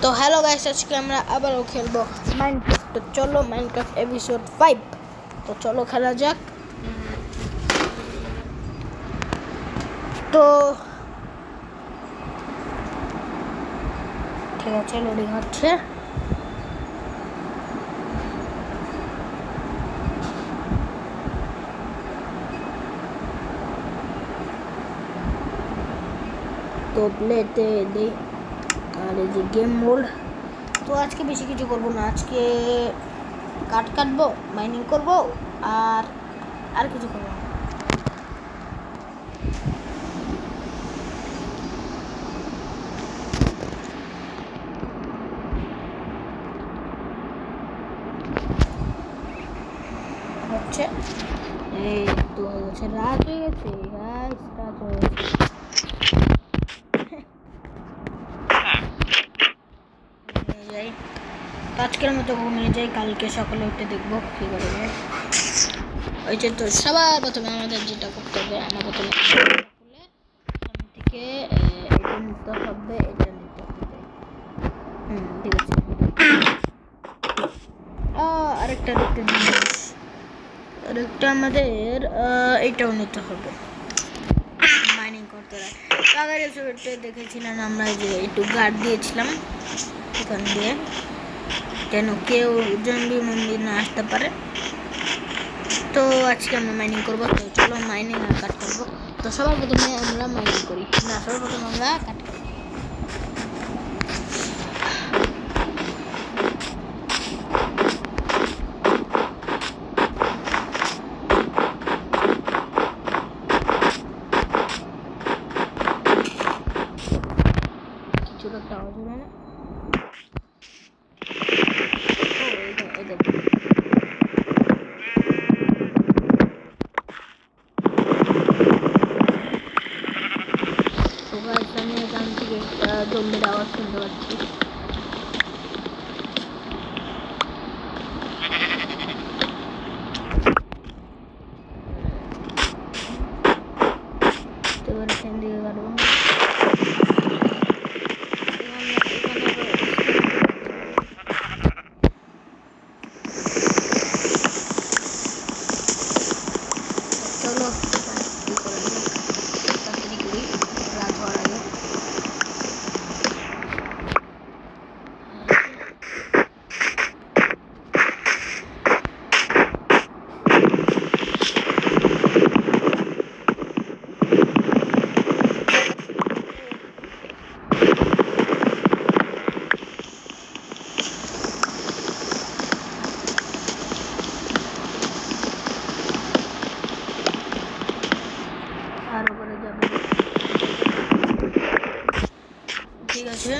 তো hello guys, আজকে আমরা আবারও খেলবো মাইনক্রাফট। তো চলো মাইনক্রাফট এপিসোড 5। তো চলো খেলা যাক। তো ঠিক আছে, লোডিং হচ্ছে। তো প্লেতে দিই আর এই যে গেম মোড। তো আজকে বেশি কিছু করবো না, আজকে কাটবো, মাইনিং করবো আর কিছু করবো না। হচ্ছে এই তো হয়ে গেছে, রাত হয়ে গেছে গাইস, রাত হয়ে গেছে। যাই, আজকের মতো ঘুমিয়ে যাই, কালকে সকালে উঠে দেখবো কী করে যায়। ওই যে তো সবার প্রথমে আমাদের যেটা করতে হবে, আমার প্রথমে খুলে এখান থেকে এটা নিতে হবে, এটা নিতে হবে। ঠিক আছে। আরেকটা জিনিস, আরেকটা আমাদের এইটাও নিতে হবে মাইনিং করতে হয়। আগের এপিসোডে দেখেছিলাম আমরা যে একটু গার্ড দিয়েছিলাম এখান দিয়ে, যেন কেউ জঙ্গি মন্দির না আসতে পারে। তো আজকে আমরা মাইনিং করবো। তো চলো মাইনিং আর কাট করবো। তো সবার প্রথমে আমরা মাইনিং করি না, সবার প্রথমে আমরা কাট করি। কিছুটা একটা আওয়াজ হবে না? আমি এখান থেকে একটা জম্বির আওয়াজ শুনতে পাচ্ছি। এবার এখান থেকে কাটবো। চলো তাড়াতাড়ি করি, রাত হওয়ার আগে। ঠিক আছে,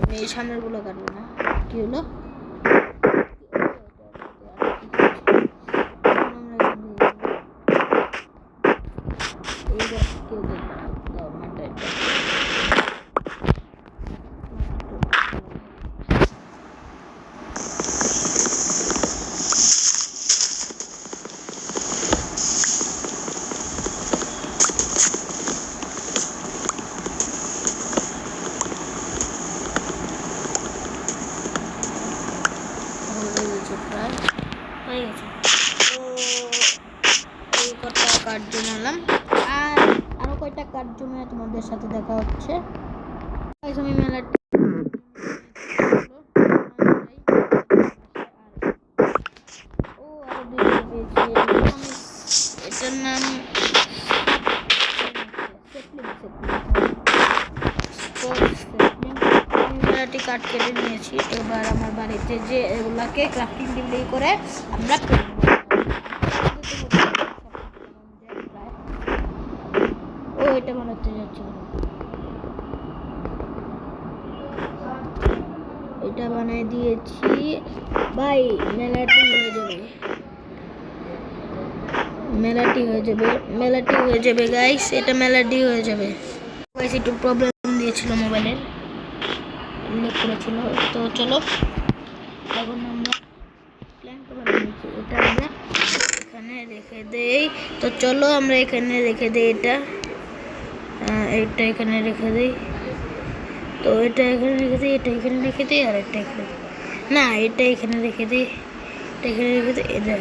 আমি এই সামনের গুলো কাটবো না। কি হলো? হয়ে গেছে। তো এই কটা কার্ড জমালাম, আর আরো কয়টা কার্ড জমে তোমাদের সাথে দেখা হচ্ছে। আমি মেলার এটার নাম মেলাটি কাঠ কেটে নিয়েছি। এবার আমার বাড়িতে যে এগুলাকে ক্রাফটিং টেবিল করে আমরা এটা বানাতে যাচ্ছি, এটা বানাই দিয়েছি ভাই, মেলাটি হয়ে যাবে। মেলাটি হয়ে যাবে গাইস, এটা মেলাটি হয়ে যাবে গাইস। একটু প্রবলেম দিয়েছিল মোবাইলের, উল্লেখ করেছিল। তো চলো এখন আমরা প্ল্যানটা বানিয়েছি, এটা আমরা এখানে রেখে দেই। তো চলো আমরা এখানে রেখে দেই, এটা এখানে রেখে দিই। তো এটা এখানে রেখে দিই, এটা এখানে রেখে দিই, আর এটা এখানে না, এটা এখানে রেখে দিই, এটা এখানে রেখে দিই, এটা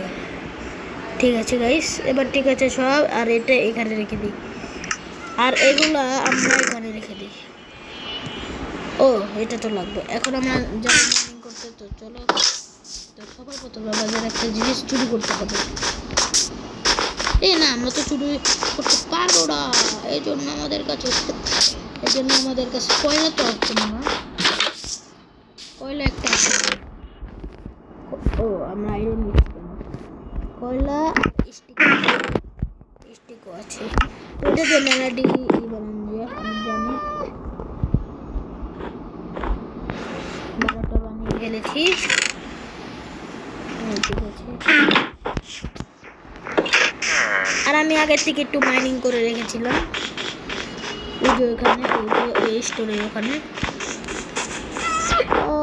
ঠিক আছে গাইস। এবার ঠিক আছে সব, আর এটা এখানে রেখে দিই, আর এগুলা আমরা এখানে রেখে দিই। ও এটা তো লাগবে। এখন আমরা যাবো মাইনিং করতে। তো চলো, তো সবার প্রথমে আমাদের একটা জিনিস চুরি করতে হবে। না, আমরা তো চুরি করতে পারবো না, এই জন্য আমাদের কাছে কয়লা তো আসছে না, কয়লা একটা আছে। ও আমরা আয়রন নিচ্ছি কেন, কয়লা স্টিকও আছে। ওটা যে মেলাডি বানানো যায় আমি জানি, 12টা বানিয়ে ফেলেছি। ঠিক আছে, আর আমি আগের থেকে একটু মাইনিং করে রেখেছিলাম, ওই যে ওখানে, ওই স্টোরের ওখানে। ও